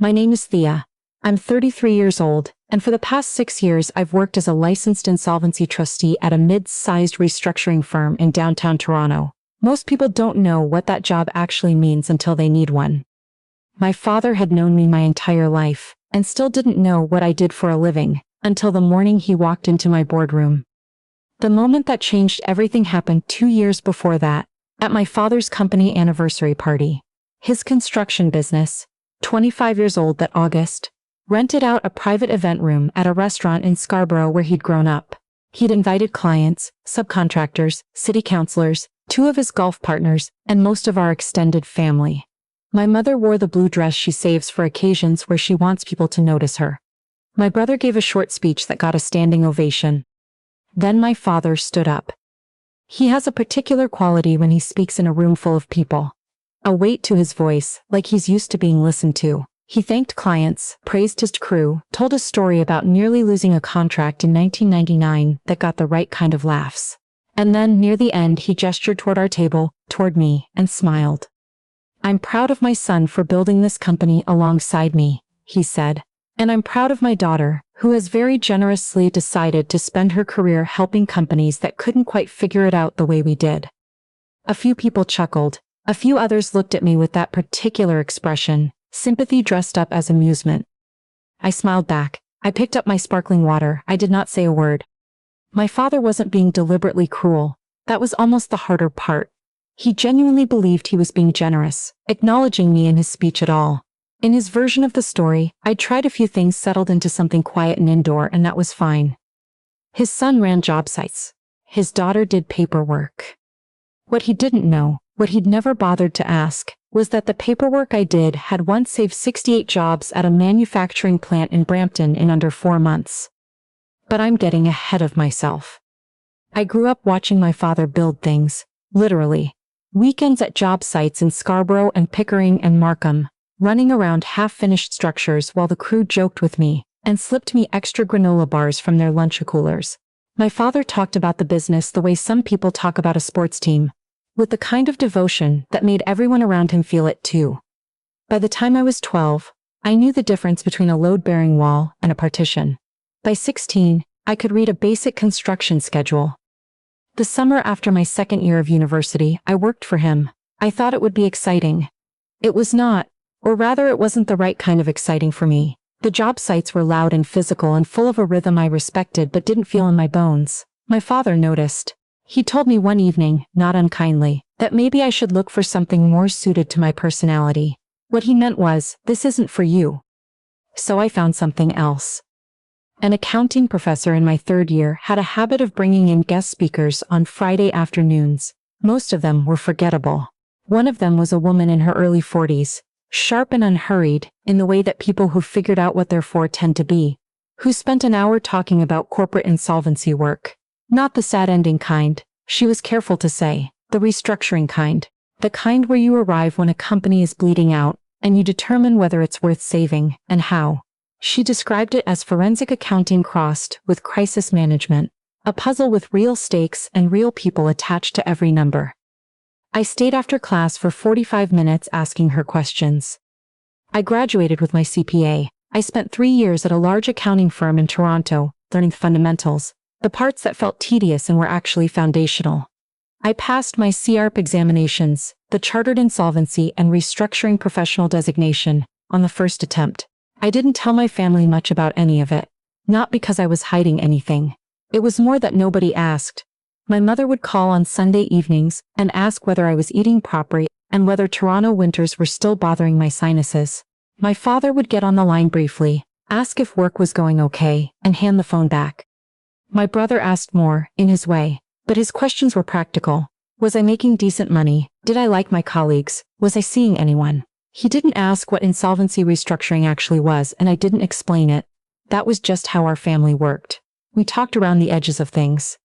My name is Thea. I'm 33 years old, and for the past 6 years I've worked as a licensed insolvency trustee at a mid-sized restructuring firm in downtown Toronto. Most people don't know what that job actually means until they need one. My father had known me my entire life, and still didn't know what I did for a living, until the morning he walked into my boardroom. The moment that changed everything happened 2 years before that, at my father's company anniversary party. His construction business, 25 years old that August, rented out a private event room at a restaurant in Scarborough where he'd grown up. He'd invited clients, subcontractors, city councilors, 2 of his golf partners, and most of our extended family. My mother wore the blue dress she saves for occasions where she wants people to notice her. My brother gave a short speech that got a standing ovation. Then my father stood up. He has a particular quality when he speaks in a room full of people. A weight to his voice, like he's used to being listened to. He thanked clients, praised his crew, told a story about nearly losing a contract in 1999 that got the right kind of laughs. And then, near the end, he gestured toward our table, toward me, and smiled. "I'm proud of my son for building this company alongside me," he said. "And I'm proud of my daughter, who has very generously decided to spend her career helping companies that couldn't quite figure it out the way we did." A few people chuckled. A few others looked at me with that particular expression, sympathy dressed up as amusement. I smiled back. I picked up my sparkling water. I did not say a word. My father wasn't being deliberately cruel. That was almost the harder part. He genuinely believed he was being generous, acknowledging me in his speech at all. In his version of the story, I'd tried a few things, settled into something quiet and indoor, and that was fine. His son ran job sites. His daughter did paperwork. What he didn't know, what he'd never bothered to ask, was that the paperwork I did had once saved 68 jobs at a manufacturing plant in Brampton in under 4 months. But I'm getting ahead of myself. I grew up watching my father build things, literally. Weekends at job sites in Scarborough and Pickering and Markham, running around half-finished structures while the crew joked with me and slipped me extra granola bars from their lunch coolers. My father talked about the business the way some people talk about a sports team, with the kind of devotion that made everyone around him feel it too. By the time I was 12, I knew the difference between a load-bearing wall and a partition. By 16, I could read a basic construction schedule. The summer after my second year of university, I worked for him. I thought it would be exciting. It was not, or rather it wasn't the right kind of exciting for me. The job sites were loud and physical and full of a rhythm I respected but didn't feel in my bones. My father noticed. He told me one evening, not unkindly, that maybe I should look for something more suited to my personality. What he meant was, this isn't for you. So I found something else. An accounting professor in my 3rd year had a habit of bringing in guest speakers on Friday afternoons. Most of them were forgettable. One of them was a woman in her early 40s, sharp and unhurried, in the way that people who figured out what they're for tend to be, who spent an hour talking about corporate insolvency work. Not the sad-ending kind, she was careful to say, the restructuring kind. The kind where you arrive when a company is bleeding out, and you determine whether it's worth saving, and how. She described it as forensic accounting crossed with crisis management, a puzzle with real stakes and real people attached to every number. I stayed after class for 45 minutes asking her questions. I graduated with my CPA. I spent 3 years at a large accounting firm in Toronto, learning fundamentals, the parts that felt tedious and were actually foundational. I passed my CARP examinations, the Chartered Insolvency and Restructuring Professional designation, on the first attempt. I didn't tell my family much about any of it. Not because I was hiding anything. It was more that nobody asked. My mother would call on Sunday evenings and ask whether I was eating properly and whether Toronto winters were still bothering my sinuses. My father would get on the line briefly, ask if work was going okay, and hand the phone back. My brother asked more, in his way, but his questions were practical. Was I making decent money? Did I like my colleagues? Was I seeing anyone? He didn't ask what insolvency restructuring actually was, and I didn't explain it. That was just how our family worked. We talked around the edges of things.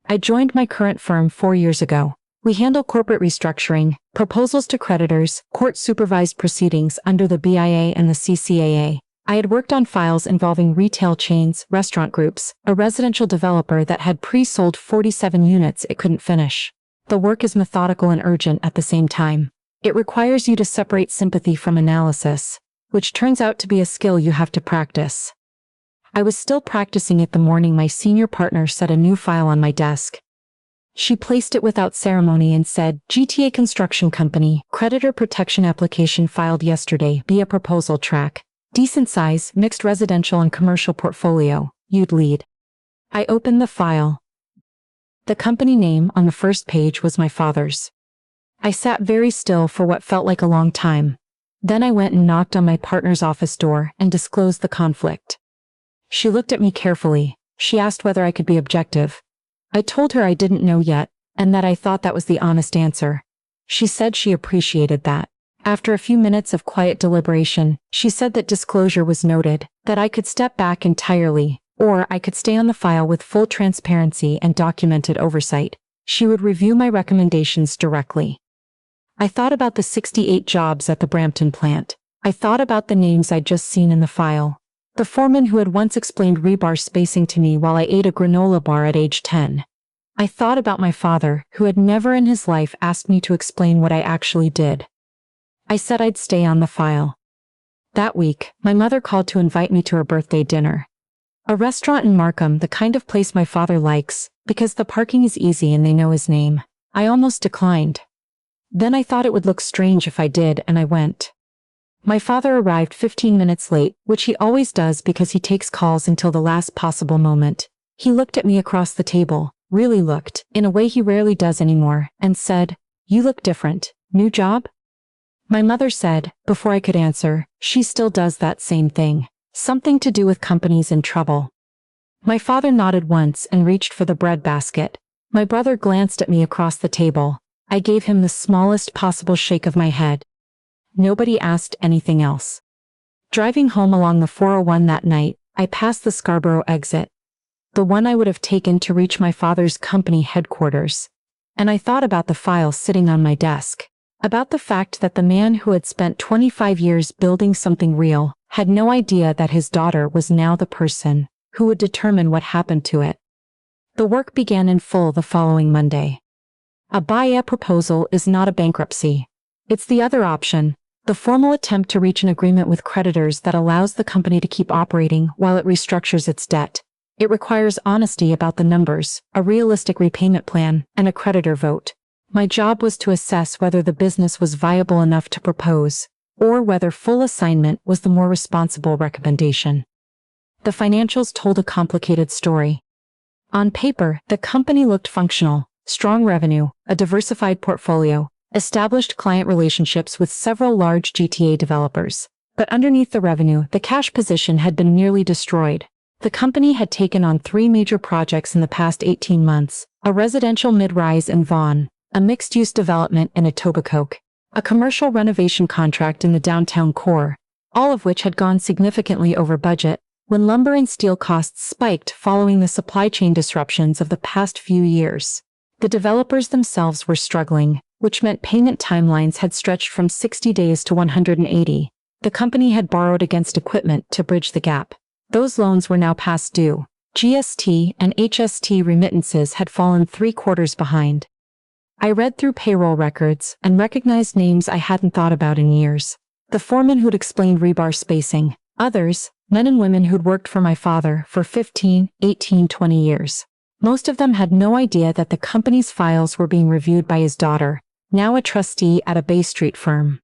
I joined my current firm 4 years ago. We handle corporate restructuring, proposals to creditors, court-supervised proceedings under the BIA and the CCAA. I had worked on files involving retail chains, restaurant groups, a residential developer that had pre-sold 47 units it couldn't finish. The work is methodical and urgent at the same time. It requires you to separate sympathy from analysis. which turns out to be a skill you have to practice. I was still practicing it the morning my senior partner set a new file on my desk. She placed it without ceremony and said, GTA Construction Company, creditor protection application filed yesterday, via proposal track. Decent size, mixed residential and commercial portfolio, you'd lead. I opened the file. The company name on the first page was my father's. I sat very still for what felt like a long time. Then I went and knocked on my partner's office door and disclosed the conflict. She looked at me carefully. She asked whether I could be objective. I told her I didn't know yet, and that I thought that was the honest answer. She said she appreciated that. After a few minutes of quiet deliberation, she said that disclosure was noted, that I could step back entirely, or I could stay on the file with full transparency and documented oversight. She would review my recommendations directly. I thought about the 68 jobs at the Brampton plant. I thought about the names I'd just seen in the file. The foreman who had once explained rebar spacing to me while I ate a granola bar at age 10. I thought about my father, who had never in his life asked me to explain what I actually did. I said I'd stay on the file. That week, my mother called to invite me to her birthday dinner. A restaurant in Markham, the kind of place my father likes, because the parking is easy and they know his name. I almost declined. Then I thought it would look strange if I did, and I went. My father arrived 15 minutes late, which he always does because he takes calls until the last possible moment. He looked at me across the table, really looked, in a way he rarely does anymore, and said, "You look different. New job?" My mother said, before I could answer, she still does that same thing. Something to do with companies in trouble. My father nodded once and reached for the bread basket. My brother glanced at me across the table. I gave him the smallest possible shake of my head. Nobody asked anything else. Driving home along the 401 that night, I passed the Scarborough exit, the one I would have taken to reach my father's company headquarters. And I thought about the file sitting on my desk, about the fact that the man who had spent 25 years building something real had no idea that his daughter was now the person who would determine what happened to it. The work began in full the following Monday. A buy-up proposal is not a bankruptcy. It's the other option. The formal attempt to reach an agreement with creditors that allows the company to keep operating while it restructures its debt. It requires honesty about the numbers, a realistic repayment plan, and a creditor vote. My job was to assess whether the business was viable enough to propose, or whether full assignment was the more responsible recommendation. The financials told a complicated story. On paper, the company looked functional, strong revenue, a diversified portfolio, established client relationships with several large GTA developers. But underneath the revenue, the cash position had been nearly destroyed. The company had taken on 3 major projects in the past 18 months, a residential mid-rise in Vaughan, a mixed-use development in Etobicoke, a commercial renovation contract in the downtown core, all of which had gone significantly over budget, when lumber and steel costs spiked following the supply chain disruptions of the past few years. The developers themselves were struggling, which meant payment timelines had stretched from 60 days to 180. The company had borrowed against equipment to bridge the gap. Those loans were now past due. GST and HST remittances had fallen 3/4 behind. I read through payroll records and recognized names I hadn't thought about in years. The foreman who'd explained rebar spacing. Others, men and women who'd worked for my father for 15, 18, 20 years. Most of them had no idea that the company's files were being reviewed by his daughter, now a trustee at a Bay Street firm.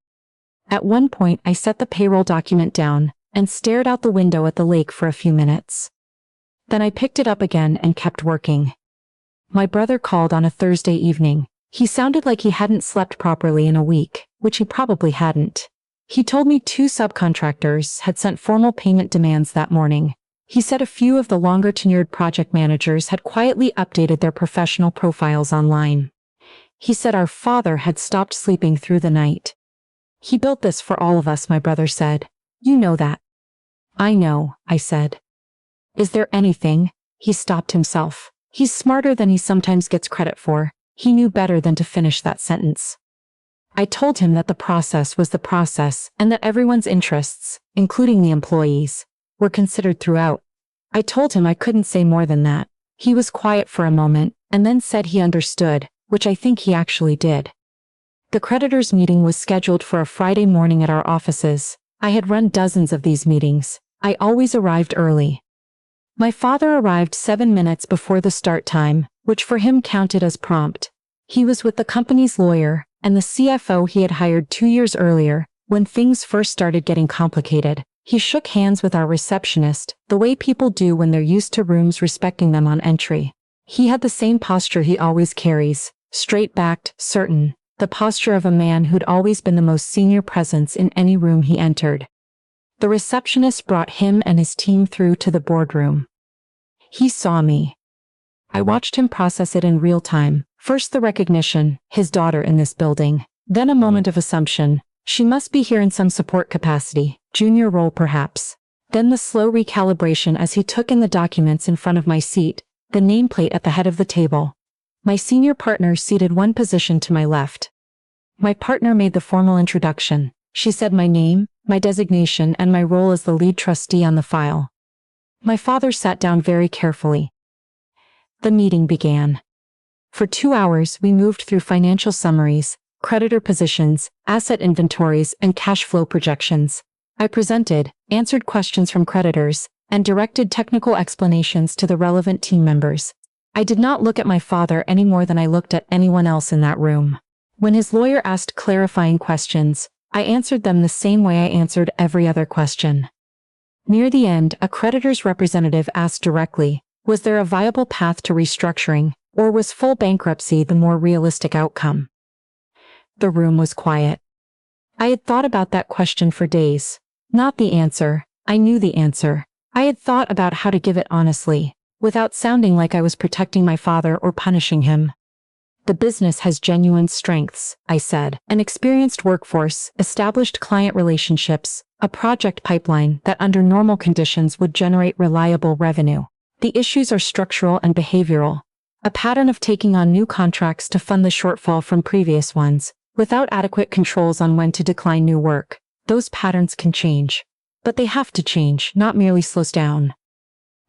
At one point, I set the payroll document down and stared out the window at the lake for a few minutes. Then I picked it up again and kept working. My brother called on a Thursday evening. He sounded like he hadn't slept properly in a week, which he probably hadn't. He told me 2 subcontractors had sent formal payment demands that morning. He said a few of the longer-tenured project managers had quietly updated their professional profiles online. He said our father had stopped sleeping through the night. He built this for all of us, my brother said. You know that. I know, I said. Is there anything? He stopped himself. He's smarter than he sometimes gets credit for. He knew better than to finish that sentence. I told him that the process was the process and that everyone's interests, including the employees, were considered throughout. I told him I couldn't say more than that. He was quiet for a moment and then said he understood, which I think he actually did. The creditors' meeting was scheduled for a Friday morning at our offices. I had run dozens of these meetings. I always arrived early. My father arrived 7 minutes before the start time, which for him counted as prompt. He was with the company's lawyer and the CFO he had hired 2 years earlier, when things first started getting complicated. He shook hands with our receptionist, the way people do when they're used to rooms respecting them on entry. He had the same posture he always carries, straight-backed, certain, the posture of a man who'd always been the most senior presence in any room he entered. The receptionist brought him and his team through to the boardroom. He saw me. I watched him process it in real time. First the recognition, his daughter in this building. Then a moment of assumption, she must be here in some support capacity, junior role perhaps. Then the slow recalibration as he took in the documents in front of my seat, the nameplate at the head of the table. My senior partner seated one position to my left. My partner made the formal introduction. She said my name, my designation, and my role as the lead trustee on the file. My father sat down very carefully. The meeting began. For 2 hours, we moved through financial summaries, creditor positions, asset inventories, and cash flow projections. I presented, answered questions from creditors, and directed technical explanations to the relevant team members. I did not look at my father any more than I looked at anyone else in that room. When his lawyer asked clarifying questions, I answered them the same way I answered every other question. Near the end, a creditor's representative asked directly, was there a viable path to restructuring, or was full bankruptcy the more realistic outcome? The room was quiet. I had thought about that question for days. Not the answer, I knew the answer. I had thought about how to give it honestly, without sounding like I was protecting my father or punishing him. The business has genuine strengths, I said, an experienced workforce, established client relationships, a project pipeline that under normal conditions would generate reliable revenue. The issues are structural and behavioral. A pattern of taking on new contracts to fund the shortfall from previous ones, without adequate controls on when to decline new work. Those patterns can change. But they have to change, not merely slow down.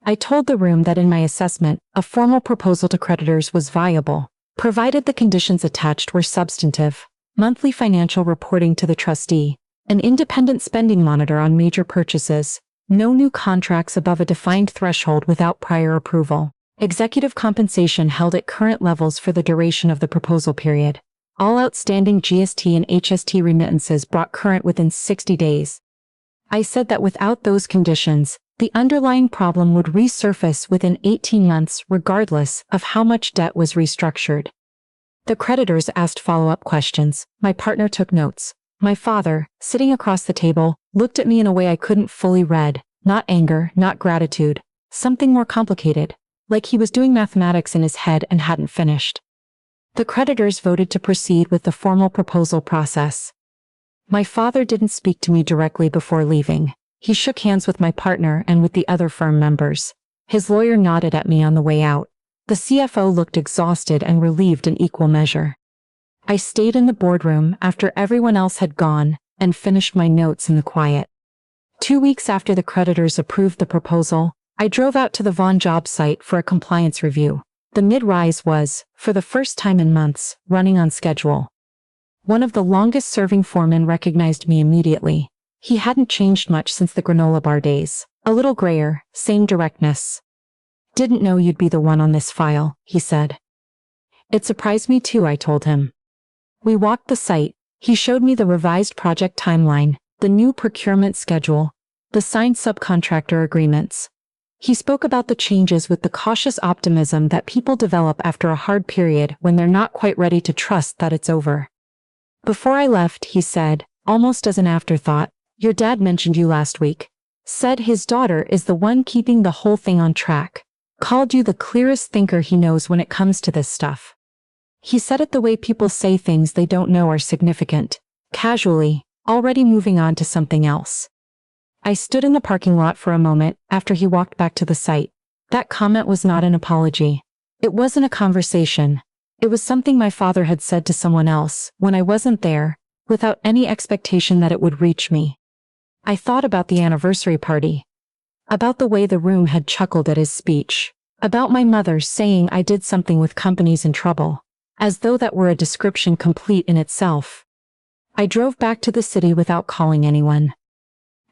I told the room that in my assessment, a formal proposal to creditors was viable, provided the conditions attached were substantive: monthly financial reporting to the trustee, an independent spending monitor on major purchases, no new contracts above a defined threshold without prior approval, executive compensation held at current levels for the duration of the proposal period, all outstanding GST and HST remittances brought current within 60 days. I said that without those conditions, the underlying problem would resurface within 18 months regardless of how much debt was restructured. The creditors asked follow-up questions. My partner took notes. My father, sitting across the table, looked at me in a way I couldn't fully read. Not anger, not gratitude. Something more complicated. Like he was doing mathematics in his head and hadn't finished. The creditors voted to proceed with the formal proposal process. My father didn't speak to me directly before leaving. He shook hands with my partner and with the other firm members. His lawyer nodded at me on the way out. The CFO looked exhausted and relieved in equal measure. I stayed in the boardroom after everyone else had gone and finished my notes in the quiet. 2 weeks after the creditors approved the proposal, I drove out to the Vaughan job site for a compliance review. The mid-rise was, for the first time in months, running on schedule. One of the longest-serving foremen recognized me immediately. He hadn't changed much since the granola bar days. A little grayer, same directness. Didn't know you'd be the one on this file, he said. It surprised me too, I told him. We walked the site. He showed me the revised project timeline, the new procurement schedule, the signed subcontractor agreements. He spoke about the changes with the cautious optimism that people develop after a hard period when they're not quite ready to trust that it's over. Before I left, he said, almost as an afterthought, your dad mentioned you last week. Said his daughter is the one keeping the whole thing on track. Called you the clearest thinker he knows when it comes to this stuff. He said it the way people say things they don't know are significant, casually, already moving on to something else. I stood in the parking lot for a moment after he walked back to the site. That comment was not an apology. It wasn't a conversation. It was something my father had said to someone else when I wasn't there, without any expectation that it would reach me. I thought about the anniversary party. About the way the room had chuckled at his speech. About my mother saying I did something with companies in trouble. As though that were a description complete in itself. I drove back to the city without calling anyone.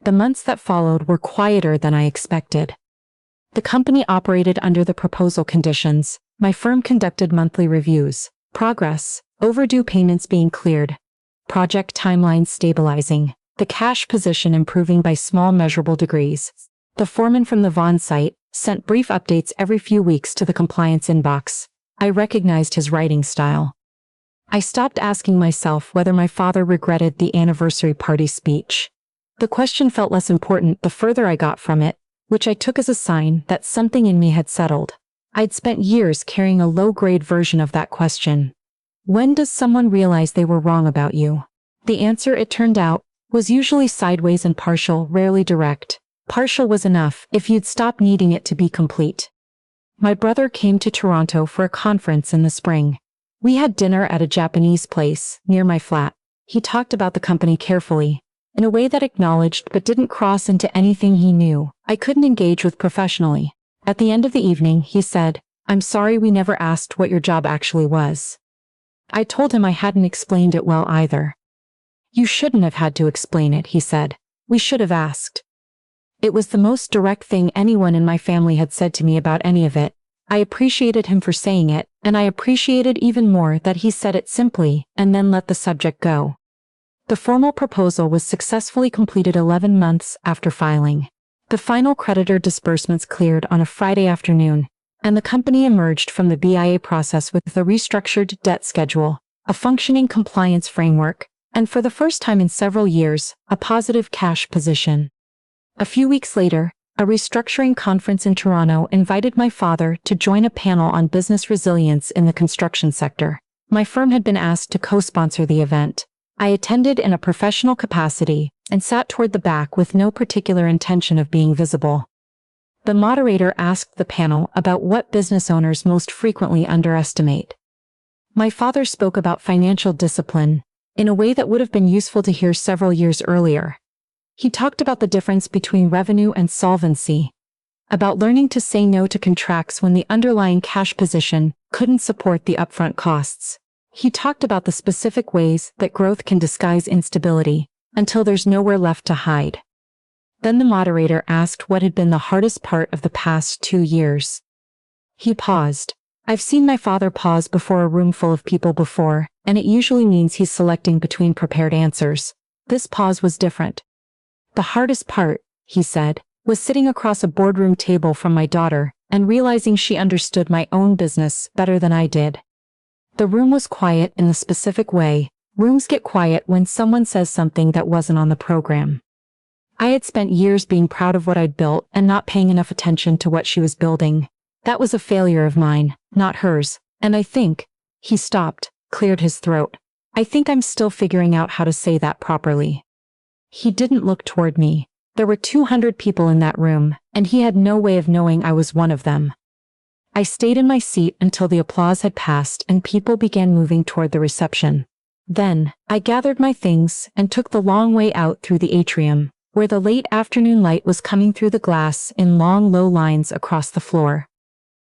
The months that followed were quieter than I expected. The company operated under the proposal conditions. My firm conducted monthly reviews, progress, overdue payments being cleared, project timelines stabilizing, the cash position improving by small measurable degrees. The foreman from the Vaughn site sent brief updates every few weeks to the compliance inbox. I recognized his writing style. I stopped asking myself whether my father regretted the anniversary party speech. The question felt less important the further I got from it, which I took as a sign that something in me had settled. I'd spent years carrying a low-grade version of that question. When does someone realize they were wrong about you? The answer, it turned out, was usually sideways and partial, rarely direct. Partial was enough if you'd stop needing it to be complete. My brother came to Toronto for a conference in the spring. We had dinner at a Japanese place near my flat. He talked about the company carefully, in a way that acknowledged but didn't cross into anything he knew I couldn't engage with professionally. At the end of the evening, he said, "I'm sorry we never asked what your job actually was." I told him I hadn't explained it well either. "You shouldn't have had to explain it," he said. "We should have asked." It was the most direct thing anyone in my family had said to me about any of it. I appreciated him for saying it, and I appreciated even more that he said it simply and then let the subject go. The formal proposal was successfully completed 11 months after filing. The final creditor disbursements cleared on a Friday afternoon, and the company emerged from the BIA process with a restructured debt schedule, a functioning compliance framework, and for the first time in several years, a positive cash position. A few weeks later, a restructuring conference in Toronto invited my father to join a panel on business resilience in the construction sector. My firm had been asked to co-sponsor the event. I attended in a professional capacity and sat toward the back with no particular intention of being visible. The moderator asked the panel about what business owners most frequently underestimate. My father spoke about financial discipline in a way that would have been useful to hear several years earlier. He talked about the difference between revenue and solvency, about learning to say no to contracts when the underlying cash position couldn't support the upfront costs. He talked about the specific ways that growth can disguise instability until there's nowhere left to hide. Then the moderator asked what had been the hardest part of the past 2 years. He paused. I've seen my father pause before a room full of people before, and it usually means he's selecting between prepared answers. This pause was different. The hardest part, he said, was sitting across a boardroom table from my daughter and realizing she understood my own business better than I did. The room was quiet in the specific way rooms get quiet when someone says something that wasn't on the program. I had spent years being proud of what I'd built and not paying enough attention to what she was building. That was a failure of mine, not hers, and I think, he stopped, cleared his throat. I think I'm still figuring out how to say that properly. He didn't look toward me. There were 200 people in that room, and he had no way of knowing I was one of them. I stayed in my seat until the applause had passed and people began moving toward the reception. Then, I gathered my things and took the long way out through the atrium, where the late afternoon light was coming through the glass in long, low lines across the floor.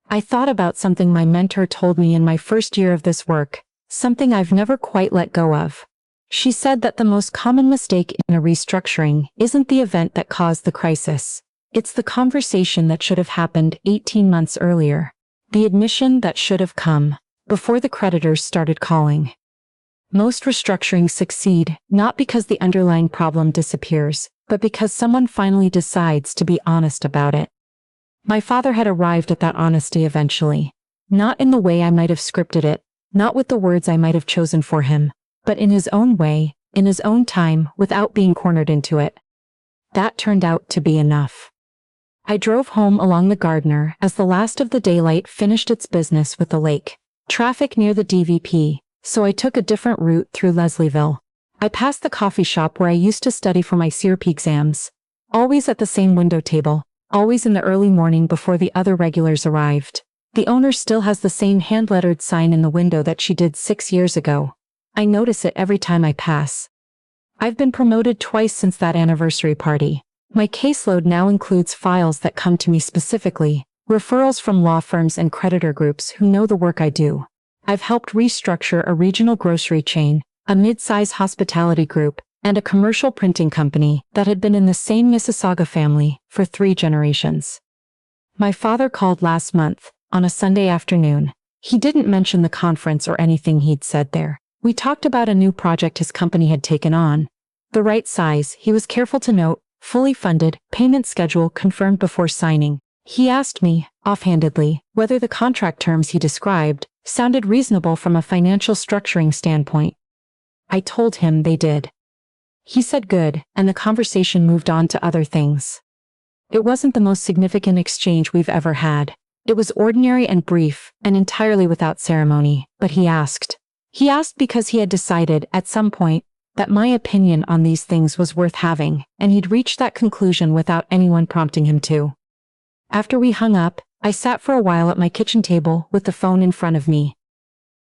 I thought about something my mentor told me in my first year of this work, something I've never quite let go of. She said that the most common mistake in a restructuring isn't the event that caused the crisis. It's the conversation that should have happened 18 months earlier. The admission that should have come before the creditors started calling. Most restructurings succeed not because the underlying problem disappears, but because someone finally decides to be honest about it. My father had arrived at that honesty eventually. Not in the way I might have scripted it, not with the words I might have chosen for him, but in his own way, in his own time, without being cornered into it. That turned out to be enough. I drove home along the Gardiner as the last of the daylight finished its business with the lake. Traffic near the DVP, so I took a different route through Leslieville. I passed the coffee shop where I used to study for my CRP exams. Always at the same window table, always in the early morning before the other regulars arrived. The owner still has the same hand-lettered sign in the window that she did 6 years ago. I notice it every time I pass. I've been promoted twice since that anniversary party. My caseload now includes files that come to me specifically, referrals from law firms and creditor groups who know the work I do. I've helped restructure a regional grocery chain, a mid-size hospitality group, and a commercial printing company that had been in the same Mississauga family for 3 generations. My father called last month, on a Sunday afternoon. He didn't mention the conference or anything he'd said there. We talked about a new project his company had taken on. The right size, he was careful to note, fully funded, payment schedule confirmed before signing. He asked me, offhandedly, whether the contract terms he described sounded reasonable from a financial structuring standpoint. I told him they did. He said good, and the conversation moved on to other things. It wasn't the most significant exchange we've ever had. It was ordinary and brief, and entirely without ceremony, but he asked. He asked because he had decided, at some point, that my opinion on these things was worth having, and he'd reached that conclusion without anyone prompting him to. After we hung up, I sat for a while at my kitchen table with the phone in front of me.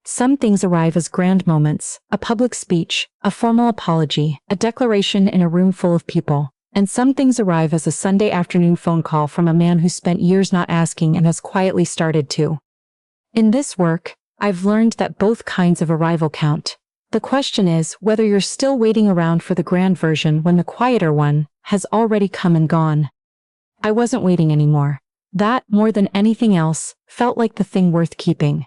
Some things arrive as grand moments, a public speech, a formal apology, a declaration in a room full of people, and some things arrive as a Sunday afternoon phone call from a man who spent years not asking and has quietly started to. In this work, I've learned that both kinds of arrival count. The question is whether you're still waiting around for the grand version when the quieter one has already come and gone. I wasn't waiting anymore. That, more than anything else, felt like the thing worth keeping.